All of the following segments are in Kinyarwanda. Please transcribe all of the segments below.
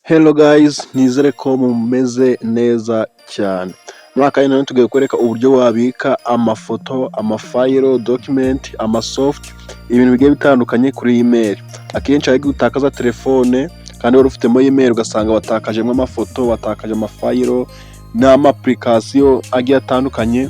Hello guys, nizere ko mumeze neza cyane. Mwaka none tugiye kwereka uburyo wabika amafoto, amafayilo, document, amasoft, ibintu bigiye bitandukanye kuri email. Akenshi ari gutakaza telefone kandi wari ufitemo email ugasanga watakajemo amafoto, watakaje amafayilo n'ama application agiye atandukanye.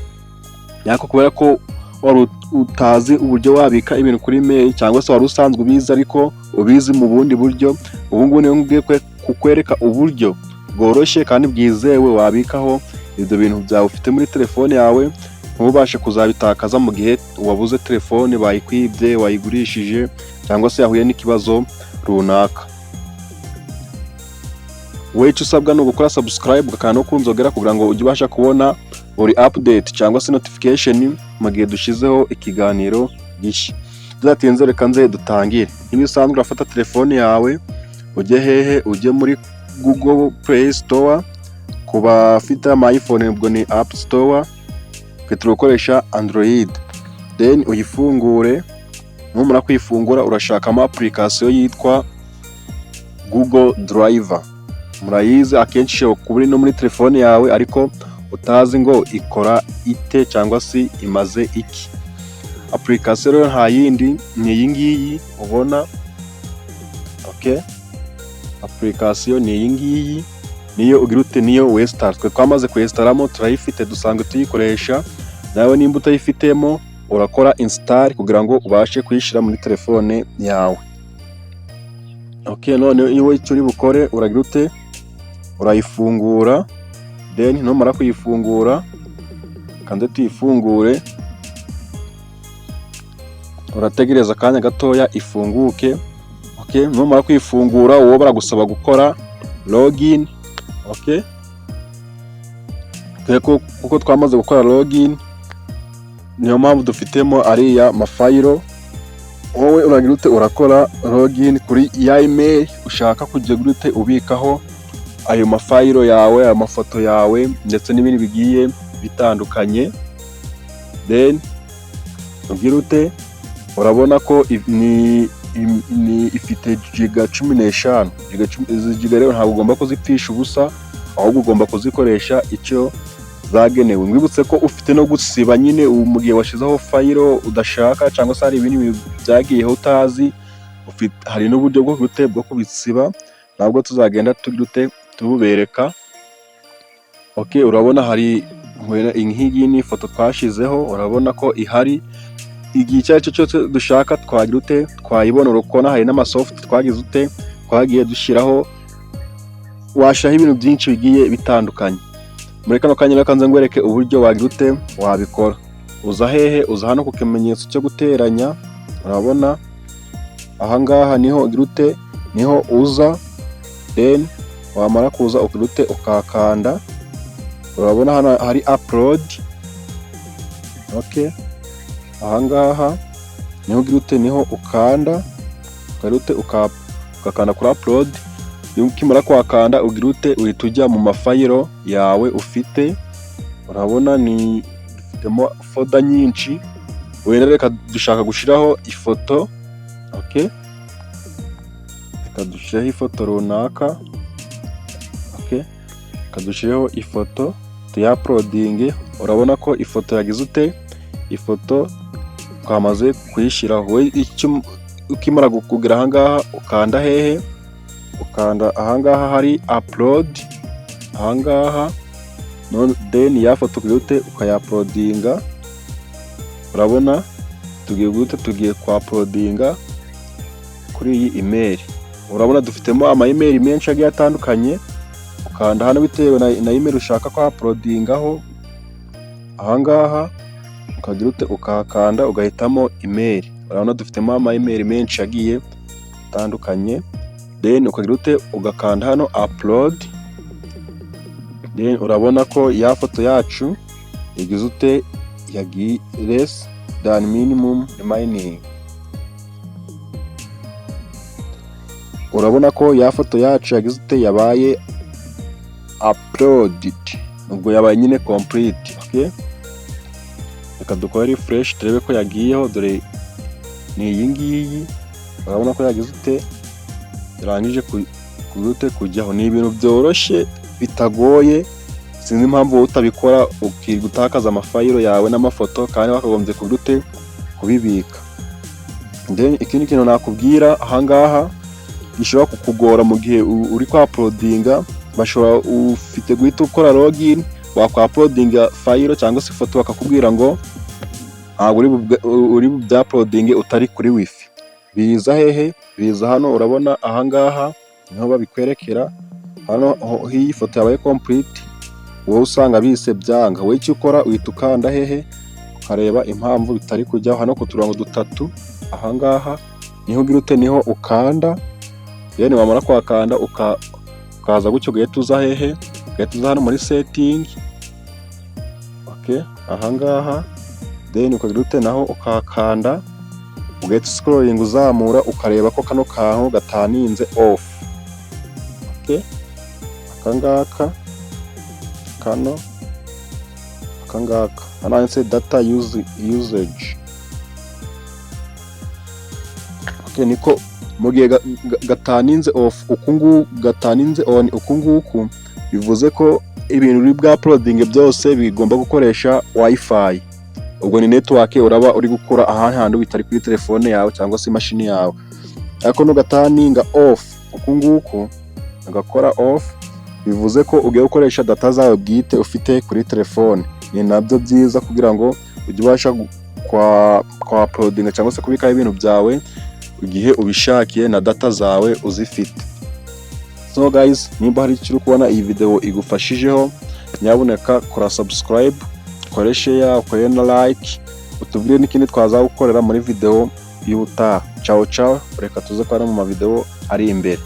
Yako kubera ko wari utazi uburyo wabika ibintu kuri email cyangwa se wari usanzwe ubizi ariko ubizi mu bundi buryo. Ubu ngubu niyo ngiye kukwereka uburyo bworoshye kandi bwizewe wabikaho ibyo bintu byawe ufite muri telefone yawe, ntubashe kuzabitakaza mu gihe wabuze telefone, bayikwibye, wayigurishije cyangwa se yahuye n'ikibazo runaka. Wowe icyo usabwa ni ugukora subscribe ugakanda no kunzogera kugira ngo ujye ubasha kubona buri update cyangwa se notification mu gihe dushizeho ikiganiro gishya. Tuzatinze reka nze dutangire. Nk'ibisanzwe urafata telefone yawe ujye hehe, ujye muri Google Play Store, ku bafite ama iPhone ubwo ni App Store, twe turukoresha Android. Then uyifungure, numara kwifungura urashakamo application yitwa Google Drive. Murayizi akenshi kuburi no muri telefone yawe ariko utazi ngo ikora ite cyangwa se imaze iki. Application rero nta yindi ni iyi ngiyi ubona. Okay, application ni iyi ngiyi, niyo ugira ute niyo westart. Twe twamaze kuyestaramo turayifite, dusanzwe tuyikoresha. Nawe nimba utayifitemo urakora install kugira ngo ubashe kuyishira muri telefone yawe. Okay, none iyo icyo uri bukore uragira ute, urayifungura. Then numara kuyifungura kandi tuyifungure, urategereza akanya gatoya ifunguke. Okay, numara kwifungura uwo baragusaba gukora login. Okay, kuko twamaze gukora login niyo mpamvu dufitemo ariya mafayilo. Wowe uragira ute, urakora login kuri ya email ushaka kujya gute ubikaho ayo mafayilo yawe, amafoto yawe ndetse n'ibindi bigiye bitandukanye. Then ugira ute, urabona ko ni ifite giga 15. Giga rero ntabwo ugomba kuzipfisha ubusa, ahubwo ugomba kuzikoresha icyo zagenewe. Mwibutse ko ufite no gusiba nyine mu gihe washizeho fayilo udashaka cyangwa se hari ibintu byagiyeho utazi, hari n'uburyo bwo kubisiba, ntabwo tuzagenda tububereka. Okay, urabona hari nk'iyi ni ifoto twashizeho, urabona ko ihari. Igihe icyo ari cyo cyose dushaka twagira ute, twayibona. Urukona hari n'amasoft twagize ute, twagiye dushyiraho. Washiraho ibintu byinshi bigiye bitandukanye. Muri kano kanya reka nze ngwereke uburyo wagira ute wabikora. Uza hehe, uza hano ku kimenyetso cyo guteranya, urabona aha ngaha niho ugira ute, niho uza. Then wamara kuza ugira ute ukakanda, urabona hano hari upload. Okay, aha ngaha niho ugira ute, niho ukanda, ugira ute ukakanda kuri upload. Ukimara kwakanda ugira ute uhita ujya mu mafayilo yawe ufite. Urabona ni dufitemo folder nyinshi. Wenda reka dushaka gushiraho ifoto. Okay, reka dushiraho ifoto runaka. Okay, reka dushireho ifoto tuyaploadinge. Urabona ko ifoto yagize ute, ifoto twamaze kuyishiraho. We ukimara kugira aha ngaha ukanda hehe, ukanda aha ngaha hari upload aha ngaha. Then ya foto kugira ute ukayaploadinga. Urabona tugiye kwa uploadinga kuri iyi email. Urabona dufitemo ama email menshi agiye atandukanye. Ukanda hano bitewe na email ushaka kwa uploadingaho. Aha ngaha ukagira ute ukakanda ugahitamo email. Urabona dufitemo ama email menshi agiye atandukanye. Then ukagira ute ugakanda hano upload. Then urabona ko ya foto yacu igize ute yagiye less than minimum remaining. Urabona ko ya foto yacu yagize ute yabaye uploaded, ubwo yabaye nyine complete. Okay, reka dukore refresh turebe ko yagiyeho. Dore ni iyi ngiyi, urabona ko yagize ute yarangije kugira kujyaho. Ni ibintu byoroshye bitagoye, sinzi impamvu utabikora gutakaza amafayiro yawe n'amafoto kandi wakagombye kugira kubibika. Ikindi kintu nakubwira ahangaha gishobora kukugora mu gihe uri kwa uploadinga, bashobora ufite guhita ukora login wakwa uploadinga fayiro cyangwa se ifoto bakakubwira ngo ntabwo uri bya uploading utari kuri wifi. Biza hehe? Biza hano urabona ahangaha niho babikwerekera. Hano iyi foto yabaye complete, wowe usanga bise byanga, wowe icyo ukora uhita ukanda hehe ukareba impamvu bitari kujyaho. Hano ku turongo dutatu ahangaha niho ugira niho ukanda, yene wamara kwakanda ukaza gutyo ugahita uza hehe, ugahita uza hano muri setting. Okay, ahangaha then ukagira naho ukakanda, ugahita scrolling uzamura ukareba ko kano kantu gataninze off. Okay, akangaka hano handitse data usage. Okay, niko mu gihe gataninze off gataninze on ukunguku, bivuze ko ibintu uri bwa uploading byose bigomba gukoresha wifi. Ubwo ni network uraba uri gukora ahantu bitari kuri telefone yawe cyangwa se imashini yawe. Ariko nugataninga off ukunguku agakora off, bivuze ko ugiye gukoresha data zawe bwite ufite kuri telefone. Ni nabyo byiza kugira ngo ujye ubasha kwa uploading cyangwa se kubika ibintu byawe igihe ubishakiye na data zawe uzifite. So guys, nimba hari icyo kubona iyi video igufashijeho, nyabuneka kora subscribe, kore share, kore na like, utubwire n'ikindi twazagukorera muri video y'ubutaha. Ciao ciao, reka tuze kubana mu ma video ari imbere.